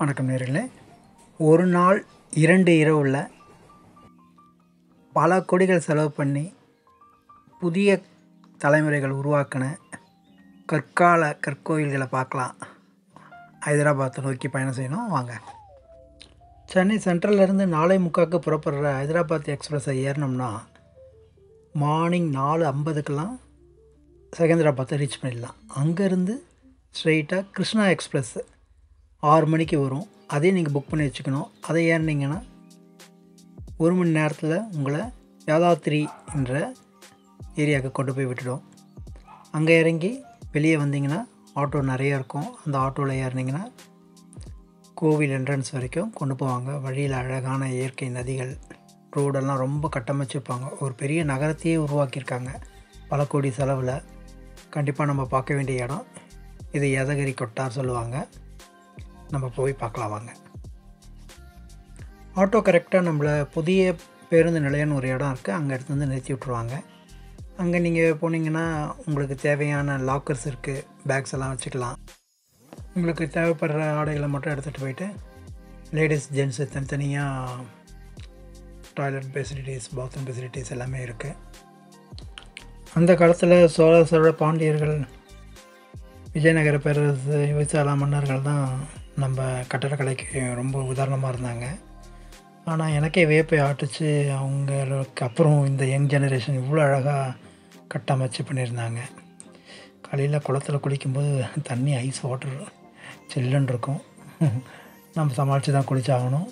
வணக்கம் நேயர்களே. ஒரு நாள் 2 இரவுல பல கோடிகள் செலவு பண்ணி புதிய தலைமுறைகள் உருவாக்கின கற்கால கற்கோயில்களை பார்க்கலாம். ஹைதராபாத்தை நோக்கி பயணம் செய்யணும் வாங்க. சென்னை சென்ட்ரல்லேருந்து 4:45க்கு புறப்படுற ஹைதராபாத் எக்ஸ்பிரஸை ஏறினோம்னா மார்னிங் 4:50க்கெல்லாம் செகந்திராபாத்தை ரீச் பண்ணிடலாம். அங்கேருந்து ஸ்ட்ரெயிட்டாக கிருஷ்ணா எக்ஸ்பிரஸ் 6 மணிக்கு வரும். அதையும் நீங்கள் புக் பண்ணி வச்சுக்கணும். அதை ஏறினீங்கன்னா 1 மணி நேரத்தில் உங்களை யாதாத்ரி என்ற ஏரியாவுக்கு கொண்டு போய் விட்டுடும். அங்கே இறங்கி வெளியே வந்தீங்கன்னா ஆட்டோ நிறைய இருக்கும். அந்த ஆட்டோவில் ஏறினீங்கன்னா கோவில் என்ட்ரன்ஸ் வரைக்கும் கொண்டு போவாங்க. வழியில் அழகான இயற்கை நதிகள், ரோடெல்லாம் ரொம்ப கட்டமைச்சிருப்பாங்க. ஒரு பெரிய நகரத்தையே உருவாக்கியிருக்காங்க பல கோடி செலவில். கண்டிப்பாக நம்ம பார்க்க வேண்டிய இடம் இது. யதகிரி கொட்டார் சொல்லுவாங்க. நம்ம போய் பார்க்கலாம் வாங்க. ஆட்டோ கரெக்டாக நம்மளை புதிய பேருந்து நிலையம்னு ஒரு இடம் இருக்குது, அங்கே எடுத்து வந்து நிறுத்தி விட்ருவாங்க. அங்கே நீங்கள் போனீங்கன்னா உங்களுக்கு தேவையான லாக்கர்ஸ் இருக்குது, பேக்ஸ் எல்லாம் வச்சுக்கலாம். உங்களுக்கு தேவைப்படுற ஆடைகளை மட்டும் எடுத்துகிட்டு போயிட்டு லேடிஸ் ஜென்ஸு தனித்தனியாக டாய்லெட் ஃபெசிலிட்டிஸ், பாத்ரூம் ஃபெசிலிட்டிஸ் எல்லாமே இருக்குது. அந்த காலத்தில் சோழ பாண்டியர்கள், விஜயநகர பேரரசு, விசாலா மன்னர்கள் தான் நம்ம கட்டடக்கலைக்கு ரொம்ப உதாரணமாக இருந்தாங்க. ஆனால் எனக்கே வியப்பை ஆட்டுச்சு, அவங்களுக்கு அப்புறம் இந்த யங் ஜெனரேஷன் இவ்வளோ அழகாக கட்டமைச்சு பண்ணியிருந்தாங்க. காலையில் குளத்தில் குளிக்கும்போது தண்ணி ஐஸ் வாட்டர் சில்லுன்னு இருக்கும். நம்ம சமாளித்து தான் குளிச்சாகணும்.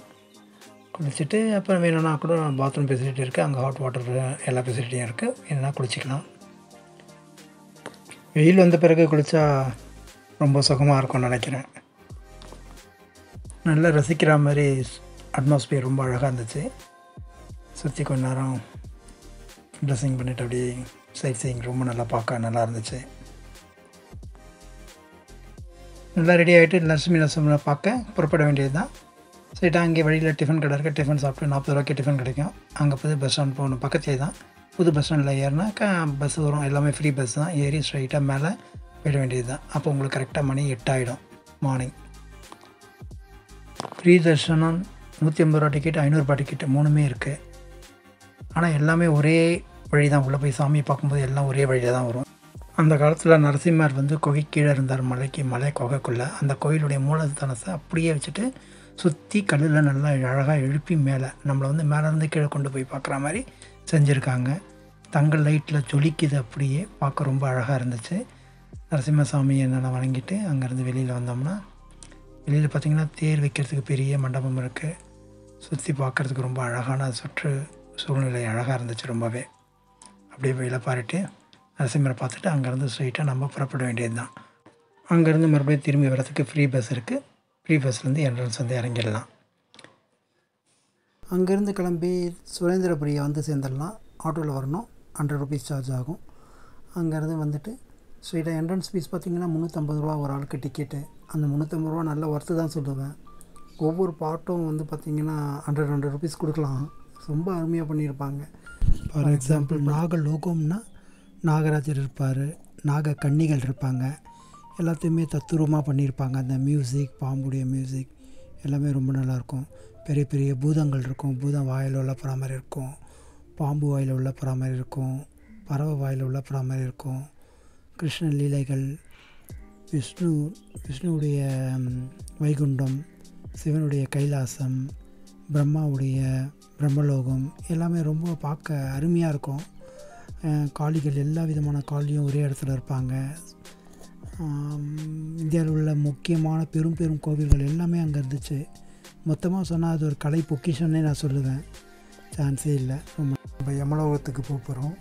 குளிச்சுட்டு அப்புறம் வேணும்னா கூட பாத்ரூம் ஃபெசிலிட்டி இருக்குது, அங்கே ஹாட் வாட்டர் எல்லா ஃபெசிலிட்டியும் இருக்குது, வேணும்னா குளிச்சிக்கலாம். வெயில் வந்த பிறகு குளித்தா ரொம்ப சுகமாக இருக்கும்னு நினைக்கிறேன். நல்லா ரசிக்கிற மாதிரி அட்மாஸ்பியர் ரொம்ப அழகாக இருந்துச்சு. சுற்றி கொஞ்ச நேரம் ட்ரெஸ்ஸிங் பண்ணிவிட்டு அப்படியே சைட் சீயிங் ரொம்ப நல்லா பார்க்க நல்லா இருந்துச்சு. நல்லா ரெடி ஆகிட்டு லட்சுமி நரசிம்மனை பார்க்க புறப்பட வேண்டியது தான். ஸ்ட்ரெயிட்டாக அங்கே வழியில் டிஃபன் கடை இருக்குது. டிஃபன் சாப்பிட்டு 40 ரூபாய்க்கு டிஃபன் கிடைக்கும். அங்கே போய் பஸ் ஸ்டாண்ட் போகணும், பக்கத்தே தான். புது பஸ் ஸ்டாண்டில் ஏறினா பஸ் வரும், எல்லாமே ஃப்ரீ பஸ் தான். ஏறி ஸ்ட்ரைட்டாக மேலே போயிட வேண்டியது தான். அப்போ உங்களுக்கு கரெக்டாக மணி 8 ஆகிடும் மார்னிங். ஃப்ரீ தர்ஷனம் 150 ரூபா டிக்கெட், 500 ரூபா டிக்கெட், 3மே இருக்குது. ஆனால் எல்லாமே ஒரே வழி தான். உள்ளே போய் சாமியை பார்க்கும்போது எல்லாம் ஒரே வழியில் தான் வரும். அந்த காலத்தில் நரசிம்மர் குகை கீழே இருந்தார், மலை குகைக்குள்ளே. அந்த கோயிலுடைய மூலஸ்தானத்தை அப்படியே வச்சுட்டு சுற்றி கல்லில் நல்லா அழகாக எழுப்பி மேலே நம்மளை மேலேருந்து கீழே கொண்டு போய் பார்க்குற மாதிரி செஞ்சுருக்காங்க. தங்கள் லைட்டில் ஜொலிக்குது, அப்படியே பார்க்க ரொம்ப அழகாக இருந்துச்சு. நரசிம்மசாமியை என்னென்ன வணங்கிட்டு அங்கேருந்து வெளியில் வந்தோம்னா வெளியில் பார்த்திங்கன்னா தேர் வைக்கிறதுக்கு பெரிய மண்டபம் இருக்குது. சுற்றி பார்க்குறதுக்கு ரொம்ப அழகான சூழ்நிலை அழகாக இருந்துச்சு ரொம்பவே. அப்படியே வெளியில் பாருட்டு நரசிம்மரை பார்த்துட்டு அங்கேருந்து ஸ்ட்ரைட்டாக நம்ம புறப்பட வேண்டியது தான். அங்கேருந்து மறுபடியும் திரும்பி வரத்துக்கு ஃப்ரீ பஸ் இருக்குது. ஃப்ரீ பஸ்லேருந்து என்ட்ரன்ஸ் இறங்கிடலாம். அங்கேருந்து கிளம்பி சுரேந்திரபுரியை சேர்ந்துடலாம். ஆட்டோவில் வரணும், 100 ருபீஸ் சார்ஜ் ஆகும். அங்கேருந்து வந்துட்டு ஸ்ட்ரெயிட்டாக என்ட்ரன்ஸ் ஃபீஸ் பார்த்திங்கன்னா 350 ரூபா ஒரு ஆளுக்கு டிக்கெட்டு. அந்த 350 ரூபா நல்ல ஒர்த்து தான் சொல்லுவேன். ஒவ்வொரு பாட்டும் பார்த்திங்கன்னா 100 ருபீஸ் கொடுக்கலாம். ரொம்ப அருமையாக பண்ணியிருப்பாங்க. ஃபார் எக்ஸாம்பிள் நாகலோகம்னா நாகராஜர் இருப்பார், நாக கன்னிகள் இருப்பாங்க. எல்லாத்தையுமே தத்துரூபமாக பண்ணியிருப்பாங்க. அந்த மியூசிக், பாம்புடைய மியூசிக் எல்லாமே ரொம்ப நல்லாயிருக்கும். பெரிய பெரிய பூதங்கள் இருக்கும். பூதம் வாயில் உள்ள போகிற மாதிரி இருக்கும், பாம்பு வாயில் உள்ள போகிற மாதிரி இருக்கும், பறவை வாயில் உள்ள போகிற மாதிரி இருக்கும். கிருஷ்ண லீலைகள், விஷ்ணுவுடைய வைகுண்டம், சிவனுடைய கைலாசம், பிரம்மாவுடைய பிரம்மலோகம் எல்லாமே ரொம்ப பார்க்க அருமையாக இருக்கும். காளிகள், எல்லா விதமான காளியும் ஒரே இடத்துல இருப்பாங்க. இந்தியாவில் உள்ள முக்கியமான பெரும் பெரும் கோவில்கள் எல்லாமே அங்கே இருந்துச்சு. மொத்தமாக சொன்னால் அது ஒரு கலை பொக்கிஷன்னே நான் சொல்லுவேன். சான்ஸே இல்லை. நம்ம யமலோகத்துக்கு போகிறோம்.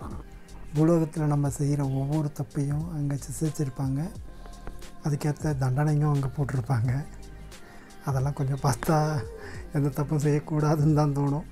பூலோகத்தில் நம்ம செய்கிற ஒவ்வொரு தப்பையும் அங்கே சிசிச்சிருப்பாங்க. அதுக்கேற்ற தண்டனையும் அங்கே போட்டிருப்பாங்க. அதெல்லாம் கொஞ்சம் பார்த்தா எந்த தப்பும் செய்யக்கூடாதுன்னு தான் தோணும்.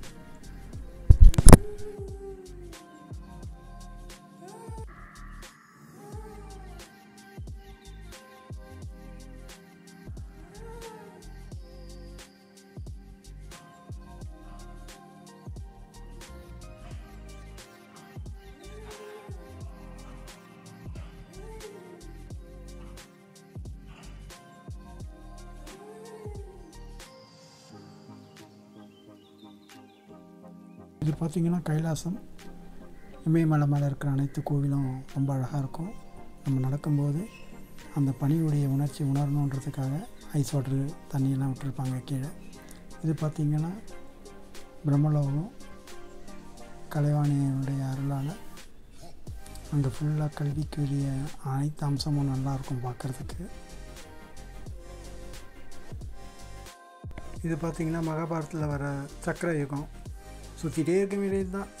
இது பார்த்திங்கன்னா கைலாசம். இமயமலை மேலே இருக்கிற அனைத்து கோவிலும் ரொம்ப அழகாக இருக்கும். நம்ம நடக்கும்போது அந்த பனியுடைய உணர்ச்சி உணரணுன்றதுக்காக ஐஸ் வாட்டரு தண்ணியெல்லாம் விட்டுருப்பாங்க கீழே. இது பார்த்திங்கன்னா பிரம்மலோகம். கலைவாணியுடைய அருளால் அங்கே ஃபுல்லாக கல்விக்குரிய அனைத்து அம்சமும் நல்லாயிருக்கும் பார்க்குறதுக்கு. இது பார்த்திங்கன்னா மகாபாரதத்தில் வர சக்கர யுகம். சுற்றிட்டே இருக்க வேண்டியது தான்,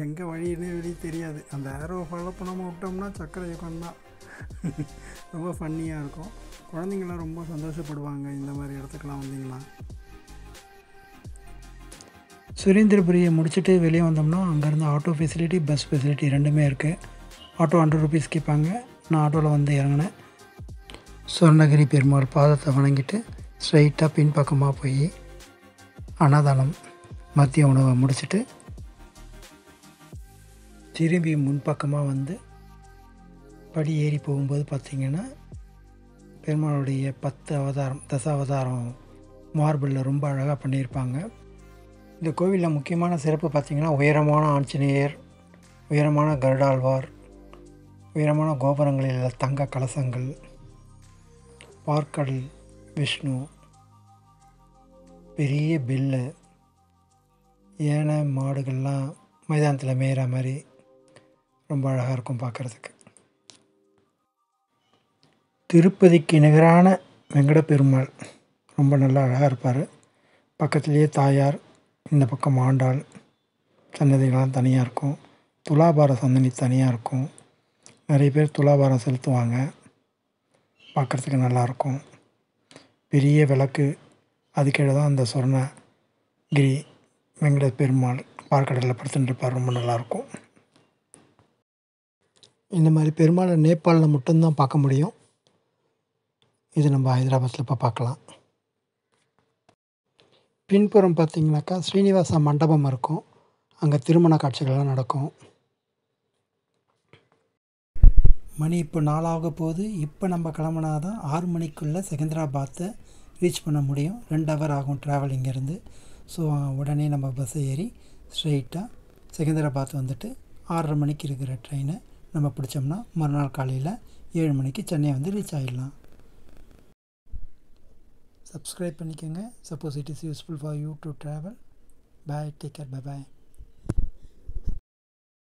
எங்கே வழின்னு வெளியே தெரியாது. அந்த ஏரோவை ஃபாலோ பண்ணாமல் விட்டோம்னா சக்கர யுகம் தான். ரொம்ப ஃபன்னியாக இருக்கும். குழந்தைங்களாம் ரொம்ப சந்தோஷப்படுவாங்க இந்த மாதிரி இடத்துக்கெலாம் வந்திங்கன்னா. சுரேந்திரபுரியை முடிச்சுட்டு வெளியே வந்தோம்னா அங்கேருந்து ஆட்டோ ஃபெசிலிட்டி, பஸ் ஃபெசிலிட்டி ரெண்டுமே இருக்குது. ஆட்டோ 100 rupees கேட்பாங்க. நான் ஆட்டோவில் வந்து இறங்கினேன். சொர்ணகிரி பெருமாள் பாதத்தை வணங்கிட்டு ஸ்ட்ரைட்டாக பின்பக்கமாக போய் அன்னதானம் மதிய உணவை முடிச்சுட்டு திரும்பி முன்பக்கமாக வந்து படி ஏறி போகும்போது பார்த்திங்கன்னா பெருமாளுடைய 10 அவதாரம், தசாவதாரம் மார்பிளில் ரொம்ப அழகாக பண்ணியிருப்பாங்க. இந்த கோவிலில் முக்கியமான சிறப்பு பார்த்திங்கன்னா உயரமான ஆஞ்சநேயர், உயரமான கருடாழ்வார், உயரமான கோபுரங்களில் தங்க கலசங்கள், பார்க்கடல் விஷ்ணு, பெரிய பெல்லு, யானை மாடுகள்லாம் மைதானத்தில் மேயிற மாதிரி ரொம்ப அழகாக இருக்கும் பார்க்குறதுக்கு. திருப்பதிக்கு நிகரான வெங்கட பெருமாள் ரொம்ப நல்லா அழகாக இருப்பார். பக்கத்துலேயே தாயார், இந்த பக்கம் ஆண்டாள் சன்னதிகள்லாம் தனியாக இருக்கும். துலாபார சன்னதி தனியாக இருக்கும். நிறைய பேர் துலாபாரம் செலுத்துவாங்க. பார்க்குறதுக்கு நல்லாயிருக்கும். பெரிய விளக்கு, அதுக்கீழே தான் அந்த சொர்ணகிரி வெங்கட பெருமாள் பார்க்கடலில் படுத்துட்டு இருப்பார். ரொம்ப நல்லாயிருக்கும். இந்த மாதிரி பெருமாளை நேபாளில் மட்டும்தான் பார்க்க முடியும். இது நம்ம ஹைதராபாத்தில் இப்போ பார்க்கலாம். பின்புறம் பார்த்திங்கனாக்கா ஸ்ரீனிவாச மண்டபம் இருக்கும். அங்கே திருமண காட்சிகள்லாம் நடக்கும். மணி இப்போ 4 ஆக போகுது. இப்போ நம்ம கிளம்புனா தான் 6 மணிக்குள்ளே செகந்திராபாத்தை ரீச் பண்ண முடியும். 2 hour ஆகும் ட்ராவல் இங்கேருந்து. ஸோ உடனே நம்ம பஸ்ஸை ஏறி ஸ்ட்ரெயிட்டாக செகந்திராபாத் வந்துட்டு 6:30 மணிக்கு இருக்கிற ட்ரெயினை நம்ம பிடிச்சோம்னா மறுநாள் காலையில் 7 மணிக்கு சென்னை வந்து ரீச் ஆகிடலாம். சப்ஸ்கிரைப் பண்ணிக்கோங்க. Suppose it is useful for you to travel. Bye, take care, bye bye.